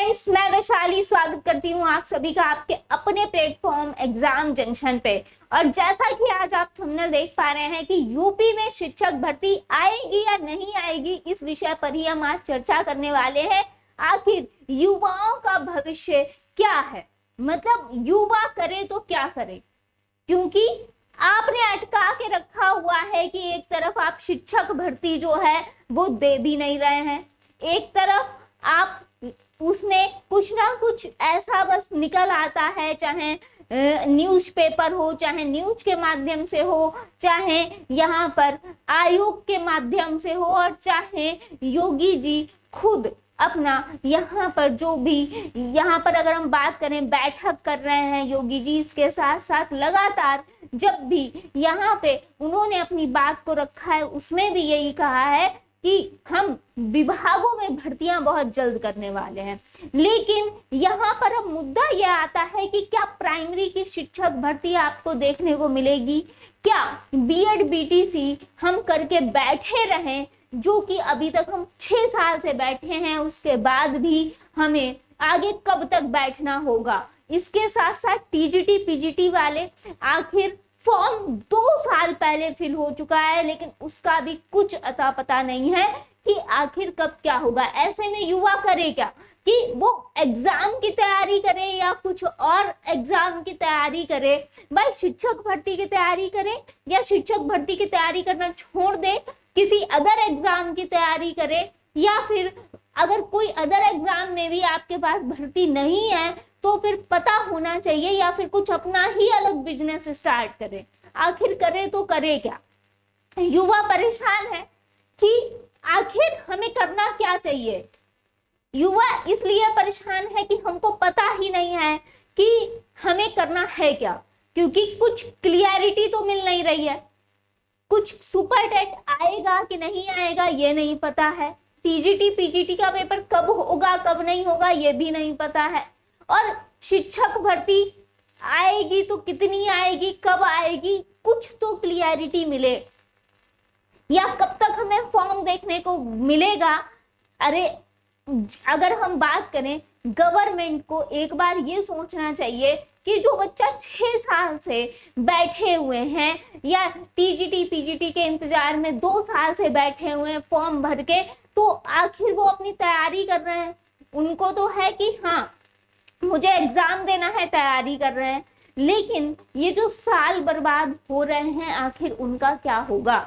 Friends, मैं वैशाली स्वागत करती हूँ आप सभी का आपके अपने प्लेटफॉर्म एग्जाम जंक्शन पे। और जैसा कि आज आप थंबनेल देख पा रहे हैं कि यूपी में शिक्षक भर्ती आएगी या नहीं आएगी, इस विषय पर ही हम आज चर्चा करने वाले हैं। आखिर युवाओं का भविष्य क्या है, मतलब युवा करे तो क्या करे, क्योंकि आपने अटका के रखा हुआ है कि एक तरफ आप शिक्षक भर्ती जो है वो दे भी नहीं रहे हैं, एक तरफ आप उसमें कुछ ना कुछ ऐसा बस निकल आता है, चाहे न्यूज़पेपर हो, चाहे न्यूज के माध्यम से हो, चाहे यहाँ पर आयोग के माध्यम से हो, और चाहे योगी जी खुद अपना यहाँ पर जो भी यहाँ पर अगर हम बात करें बैठक कर रहे हैं योगी जी, इसके साथ साथ लगातार जब भी यहाँ पे उन्होंने अपनी बात को रखा है उसमें भी यही कहा है कि हम विभागों में भर्तियां बहुत जल्द करने वाले हैं। लेकिन यहाँ पर अब मुद्दा यह आता है कि क्या प्राइमरी की शिक्षक भर्ती आपको देखने को मिलेगी, क्या बीएड बीटीसी हम करके बैठे रहें, जो कि अभी तक हम 6 साल से बैठे हैं, उसके बाद भी हमें आगे कब तक बैठना होगा। इसके साथ साथ टीजीटी पीजीटी वाले आखिर फॉर्म 2 साल पहले फिल हो चुका है, लेकिन उसका भी कुछ अता पता नहीं है कि आखिर कब क्या होगा। ऐसे में युवा करे क्या, कि वो एग्जाम की तैयारी करे या कुछ और एग्जाम की तैयारी करे। भाई शिक्षक भर्ती की तैयारी करे या शिक्षक भर्ती की तैयारी करना छोड़ दे, किसी अदर एग्जाम की तैयारी करे, या फिर अगर कोई अदर एग्जाम में भी आपके पास भर्ती नहीं है तो फिर पता होना चाहिए, या फिर कुछ अपना ही अलग बिजनेस स्टार्ट करे। आखिर करे तो करे क्या। युवा परेशान है कि आखिर हमें करना क्या चाहिए। युवा इसलिए परेशान है कि हमको पता ही नहीं है कि हमें करना है क्या, क्योंकि कुछ क्लियरिटी तो मिल नहीं रही है। कुछ सुपर टेट आएगा कि नहीं आएगा ये नहीं पता है, टीजीटी पीजीटी का पेपर कब होगा कब नहीं होगा ये भी नहीं पता है, और शिक्षक भर्ती आएगी तो कितनी आएगी, कब आएगी, कुछ तो क्लियरिटी मिले, या कब तक हमें फॉर्म देखने को मिलेगा। अरे अगर हम बात करें, गवर्नमेंट को एक बार ये सोचना चाहिए कि जो बच्चा 6 साल से बैठे हुए हैं या टीजीटी पीजीटी के इंतजार में 2 साल से बैठे हुए हैं फॉर्म भर के, तो आखिर वो अपनी तैयारी कर रहे हैं। उनको तो है कि हाँ मुझे एग्जाम देना है, तैयारी कर रहे हैं, लेकिन ये जो साल बर्बाद हो रहे हैं आखिर उनका क्या होगा।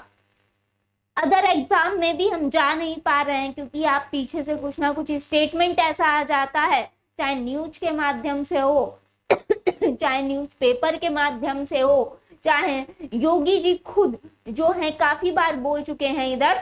अदर एग्जाम में भी हम जा नहीं पा रहे हैं क्योंकि आप पीछे से कुछ ना कुछ स्टेटमेंट ऐसा आ जाता है, चाहे न्यूज के माध्यम से हो चाहे न्यूज़पेपर के माध्यम से हो, चाहे योगी जी खुद जो है काफी बार बोल चुके हैं इधर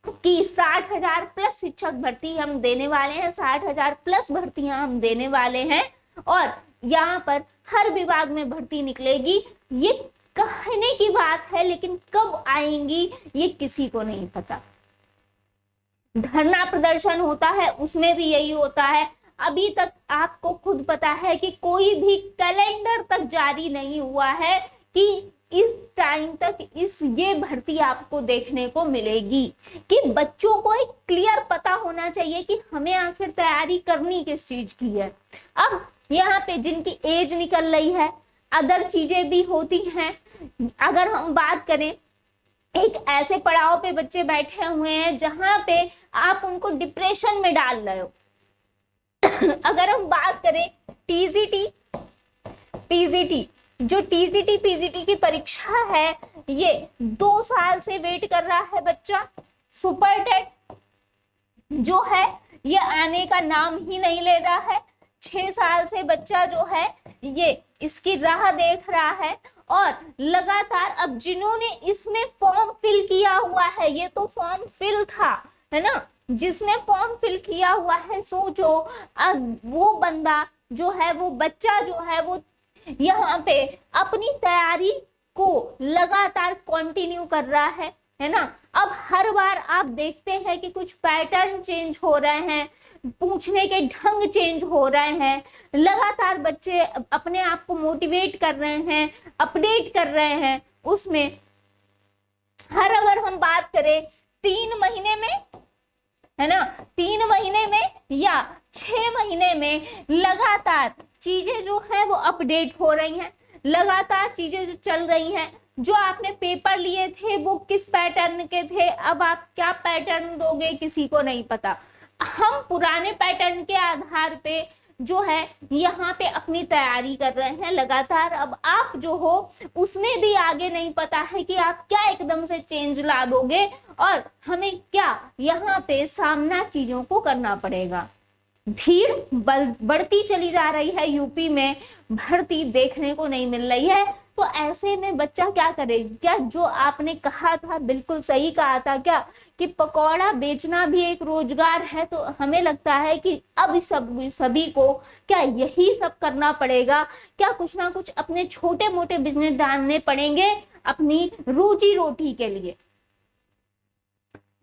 कि 60,000 प्लस शिक्षक भर्ती हम देने वाले हैं, 60,000 प्लस भर्तियां हम देने वाले हैं, और यहाँ पर हर विभाग में भर्ती निकलेगी। ये कहने की बात है, लेकिन कब आएंगी ये किसी को नहीं पता। धरना प्रदर्शन होता है उसमें भी यही होता है। अभी तक आपको खुद पता है कि कोई भी कैलेंडर तक जारी नहीं हुआ है कि इस टाइम तक ये भर्ती आपको देखने को मिलेगी, कि बच्चों को एक क्लियर पता होना चाहिए कि हमें आखिर तैयारी करनी किस चीज की है। अब यहाँ पे जिनकी एज निकल रही है, अदर चीजें भी होती हैं। अगर हम बात करें, एक ऐसे पड़ाव पे बच्चे बैठे हुए हैं जहां पे आप उनको डिप्रेशन में डाल रहे हो। अगर हम बात करें टीजीटी पीजीटी, जो टीजीटी पीजीटी की परीक्षा है ये 2 साल से वेट कर रहा है बच्चा। सुपर टेट जो है ये आने का नाम ही नहीं ले रहा है। 6 साल से बच्चा जो है ये इसकी राह देख रहा है, और लगातार अब जिन्होंने इसमें फॉर्म फिल किया हुआ है, ये तो फॉर्म फिल था, है ना, जिसने फॉर्म फिल किया हुआ है, सोचो अब वो बंदा जो है, वो बच्चा जो है वो यहाँ पे अपनी तैयारी को लगातार कंटिन्यू कर रहा है ना। अब हर बार आप देखते हैं कि कुछ पैटर्न चेंज हो रहे हैं, पूछने के ढंग चेंज हो रहे हैं, लगातार बच्चे अपने आप को मोटिवेट कर रहे हैं, अपडेट कर रहे हैं। उसमें अगर हम बात करें 3 महीने में, है ना, 3 महीने में या 6 महीने में लगातार चीजें जो है वो अपडेट हो रही हैं, लगातार चीजें जो चल रही हैं। जो आपने पेपर लिए थे वो किस पैटर्न के थे, अब आप क्या पैटर्न दोगे किसी को नहीं पता। हम पुराने पैटर्न के आधार पे जो है यहाँ पे अपनी तैयारी कर रहे हैं लगातार। अब आप जो हो उसमें भी आगे नहीं पता है कि आप क्या एकदम से चेंज ला दोगे और हमें क्या यहाँ पे सामना चीजों को करना पड़ेगा। भीड़ बढ़ती चली जा रही है, यूपी में भर्ती देखने को नहीं मिल रही है। तो ऐसे में बच्चा क्या करे? क्या जो आपने कहा था बिल्कुल सही कहा था क्या कि पकौड़ा बेचना भी एक रोजगार है? तो हमें लगता है कि अब सभी को क्या यही सब करना पड़ेगा? क्या कुछ ना कुछ अपने छोटे मोटे बिजनेस डालने पड़ेंगे अपनी रोजी रोटी के लिए?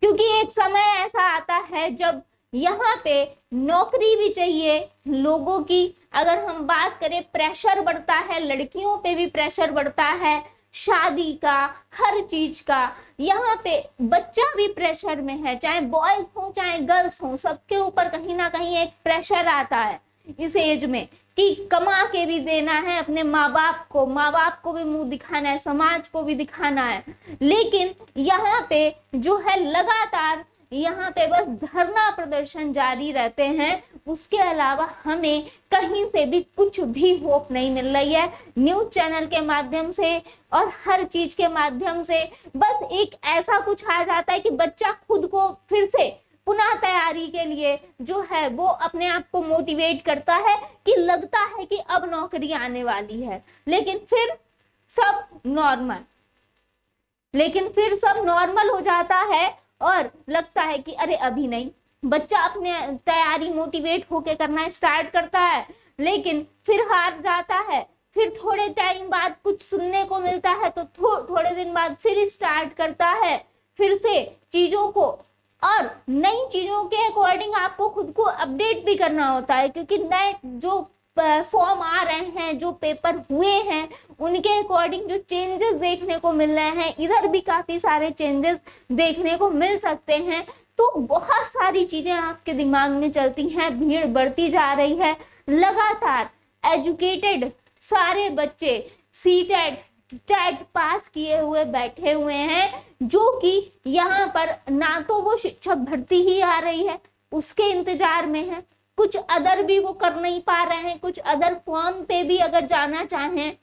क्योंकि एक समय ऐसा आता है जब यहाँ पे नौकरी भी चाहिए लोगों की। अगर हम बात करें, प्रेशर बढ़ता है, लड़कियों पे भी प्रेशर बढ़ता है, शादी का, हर चीज का। यहाँ पे बच्चा भी प्रेशर में है, चाहे बॉयज हो चाहे गर्ल्स हो, सबके ऊपर कहीं ना कहीं एक प्रेशर आता है इस एज में कि कमा के भी देना है अपने माँ बाप को भी मुंह दिखाना है, समाज को भी दिखाना है। लेकिन यहाँ पे जो है लगातार यहाँ पे बस धरना प्रदर्शन जारी रहते हैं, उसके अलावा हमें कहीं से भी कुछ भी होप नहीं मिल रही है। न्यूज चैनल के माध्यम से और हर चीज के माध्यम से बस एक ऐसा कुछ आ जाता है कि बच्चा खुद को फिर से पुनः तैयारी के लिए जो है वो अपने आप को मोटिवेट करता है कि लगता है कि अब नौकरी आने वाली है, लेकिन फिर सब नॉर्मल हो जाता है और लगता है कि अरे अभी नहीं। बच्चा अपने तैयारी मोटिवेट होके करना स्टार्ट करता है, लेकिन फिर हार जाता है। फिर थोड़े टाइम बाद कुछ सुनने को मिलता है तो थोड़े दिन बाद फिर स्टार्ट करता है फिर से चीजों को, और नई चीजों के अकॉर्डिंग आपको खुद को अपडेट भी करना होता है, क्योंकि नए जो फॉर्म आ रहे हैं, जो पेपर हुए हैं, उनके अकॉर्डिंग जो चेंजेस देखने को मिल रहे हैं, इधर भी काफी सारे चेंजेस देखने को मिल सकते हैं। तो बहुत सारी चीजें आपके दिमाग में चलती हैं, भीड़ बढ़ती जा रही है। लगातार एजुकेटेड सारे बच्चे सीटेट टेट पास किए हुए बैठे हुए हैं, जो कि यहाँ पर ना तो वो शिक्षक भर्ती ही आ रही है उसके इंतजार में है, कुछ अदर भी वो कर नहीं पा रहे हैं। कुछ अदर फॉर्म पे भी अगर जाना चाहें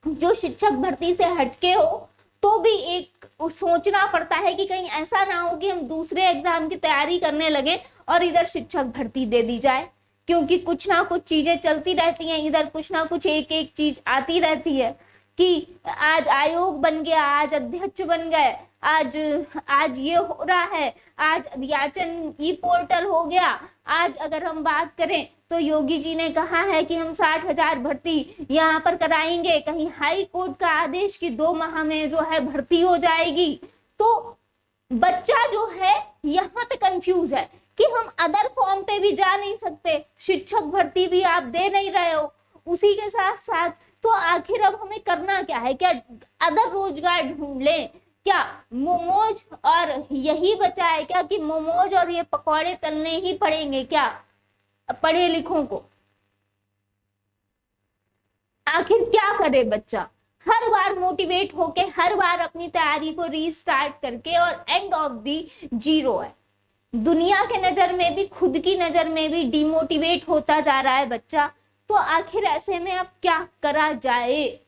जो शिक्षक भर्ती से हटके हो तो भी एक सोचना पड़ता है कि कहीं ऐसा ना हो कि हम दूसरे एग्जाम की तैयारी करने लगे और इधर शिक्षक भर्ती दे दी जाए, क्योंकि कुछ ना कुछ चीजें चलती रहती हैं, इधर कुछ ना कुछ एक एक चीज आती रहती है कि आज आयोग बन गया, आज अध्यक्ष बन गए, आज ये हो रहा है, आज याचन ई पोर्टल हो गया। आज अगर हम बात करें तो योगी जी ने कहा है कि हम 60,000 भर्ती यहाँ पर कराएंगे, कहीं हाई कोर्ट का आदेश कि 2 माह में जो है भर्ती हो जाएगी। तो बच्चा जो है यहाँ पे कंफ्यूज है कि हम अदर फॉर्म पे भी जा नहीं सकते, शिक्षक भर्ती भी आप दे नहीं रहे हो, उसी के साथ साथ तो आखिर अब हमें करना क्या है? क्या अदर रोजगार ढूंढ लें? क्या मोमोज और यही बचा है क्या कि मोमोज और ये पकौड़े तलने ही पड़ेंगे क्या पढ़े लिखों को? आखिर क्या करे बच्चा? हर बार मोटिवेट होके हर बार अपनी तैयारी को रीस्टार्ट करके और एंड ऑफ दी जीरो है। दुनिया के नजर में भी खुद की नजर में भी डिमोटिवेट होता जा रहा है बच्चा। तो आखिर ऐसे में अब क्या करा जाए?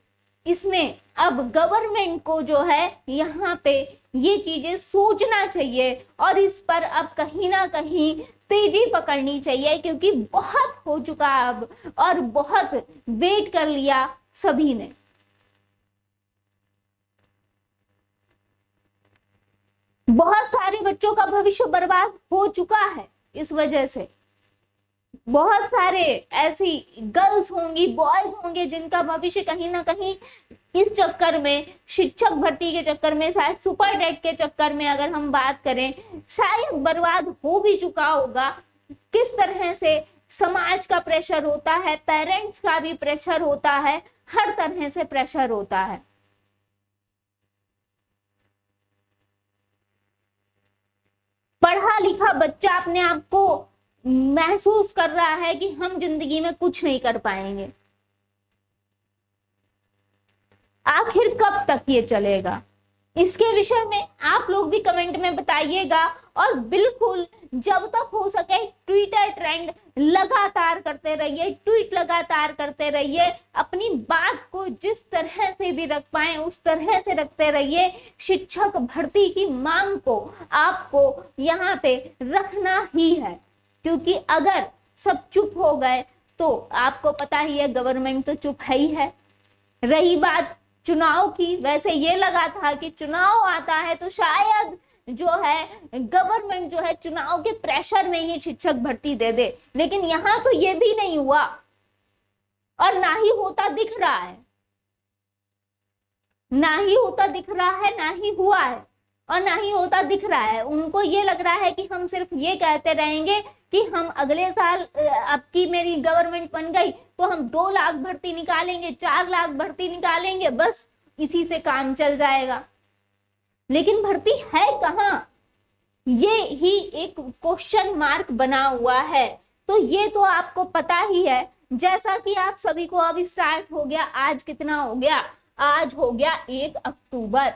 इसमें अब गवर्नमेंट को जो है यहाँ पे ये चीजें सोचना चाहिए और इस पर अब कहीं ना कहीं तेजी पकड़नी चाहिए, क्योंकि बहुत हो चुका अब और बहुत वेट कर लिया सभी ने। बहुत सारे बच्चों का भविष्य बर्बाद हो चुका है इस वजह से। बहुत सारे ऐसी गर्ल्स होंगी, बॉयज होंगे जिनका भविष्य कहीं ना कहीं इस चक्कर में, शिक्षक भर्ती के चक्कर में, शायद सुपर डेट के चक्कर में अगर हम बात करें, शायद बर्बाद हो भी चुका होगा। किस तरह से समाज का प्रेशर होता है, पेरेंट्स का भी प्रेशर होता है, हर तरह से प्रेशर होता है। पढ़ा लिखा बच्चा अपने आप को महसूस कर रहा है कि हम जिंदगी में कुछ नहीं कर पाएंगे। आखिर कब तक ये चलेगा? इसके विषय में आप लोग भी कमेंट में बताइएगा। और बिल्कुल जब तक हो सके ट्विटर ट्रेंड लगातार करते रहिए, ट्वीट लगातार करते रहिए, अपनी बात को जिस तरह से भी रख पाए उस तरह से रखते रहिए। शिक्षक भर्ती की मांग को आपको यहाँ पे रखना ही है, क्योंकि अगर सब चुप हो गए तो आपको पता ही है गवर्नमेंट तो चुप है ही है। रही बात चुनाव की, वैसे ये लगा था कि चुनाव आता है तो शायद जो है गवर्नमेंट जो है चुनाव के प्रेशर में ही शिक्षक भर्ती दे दे, लेकिन यहाँ तो ये भी नहीं हुआ और ना ही होता दिख रहा है, ना ही होता दिख रहा है, ना ही हुआ है और ना ही होता दिख रहा है। उनको ये लग रहा है कि हम सिर्फ ये कहते रहेंगे कि हम अगले साल अब की मेरी गवर्नमेंट बन गई तो हम 2 लाख भर्ती निकालेंगे, 4 लाख भर्ती निकालेंगे, बस इसी से काम चल जाएगा। लेकिन भर्ती है कहाँ, ये ही एक क्वेश्चन मार्क बना हुआ है। तो ये तो आपको पता ही है, जैसा कि आप सभी को अभी स्टार्ट हो गया। आज कितना हो गया? आज हो गया 1 अक्टूबर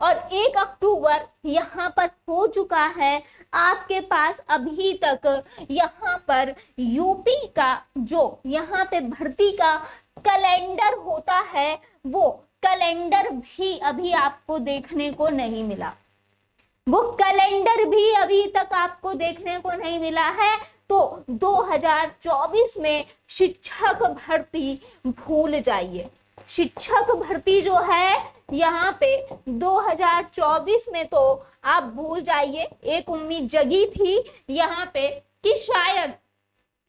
और 1 अक्टूबर यहाँ पर हो चुका है। आपके पास अभी तक यहाँ पर यूपी का जो यहाँ पे भर्ती का कैलेंडर होता है वो कैलेंडर भी अभी आपको देखने को नहीं मिला। वो कैलेंडर भी अभी तक आपको देखने को नहीं मिला है। तो 2024 में शिक्षक भर्ती भूल जाइए। शिक्षक भर्ती जो है यहाँ पे 2024 में तो आप भूल जाइए। एक उम्मीद जगी थी यहाँ पे कि शायद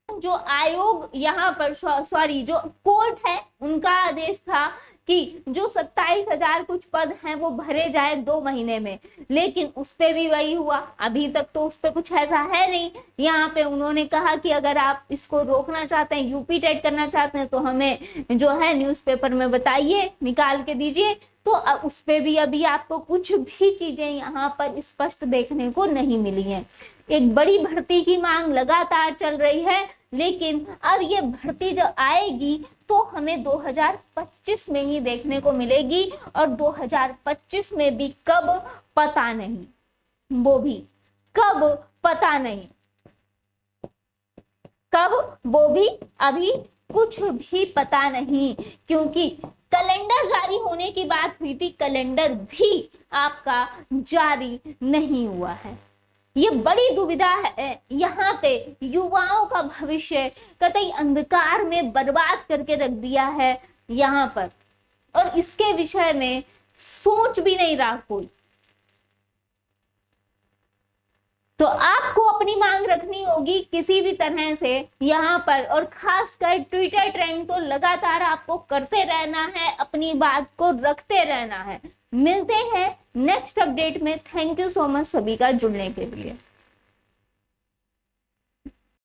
जो आयोग यहाँ पर सॉरी जो कोर्ट है उनका आदेश था कि जो 27,000 कुछ पद हैं वो भरे जाए 2 महीने में, लेकिन उस पे भी वही हुआ। अभी तक तो उस पे कुछ ऐसा है नहीं। यहाँ पे उन्होंने कहा कि अगर आप इसको रोकना चाहते हैं, यूपी टेट करना चाहते हैं, तो हमें जो है न्यूज़पेपर में बताइए, निकाल के दीजिए। तो उस पे भी अभी आपको कुछ भी चीजें यहाँ पर स्पष्ट देखने को नहीं मिली हैं। एक बड़ी भर्ती की मांग लगातार चल रही है, लेकिन अब ये भर्ती जब आएगी तो हमें 2025 में ही देखने को मिलेगी और 2025 में भी कब पता नहीं, वो भी कब पता नहीं, कब वो भी अभी कुछ भी पता नहीं। क्योंकि कैलेंडर जारी होने की बात हुई थी, कैलेंडर भी आपका जारी नहीं हुआ है। ये बड़ी दुविधा है। यहाँ पे युवाओं का भविष्य कतई अंधकार में बर्बाद करके रख दिया है यहाँ पर, और इसके विषय में सोच भी नहीं रहा कोई। तो आपको अपनी मांग रखनी होगी किसी भी तरह से यहाँ पर, और खासकर ट्विटर ट्रेंड तो लगातार आपको करते रहना है, अपनी बात को रखते रहना है। मिलते हैं नेक्स्ट अपडेट में। थैंक यू सो मच सभी का जुड़ने के लिए।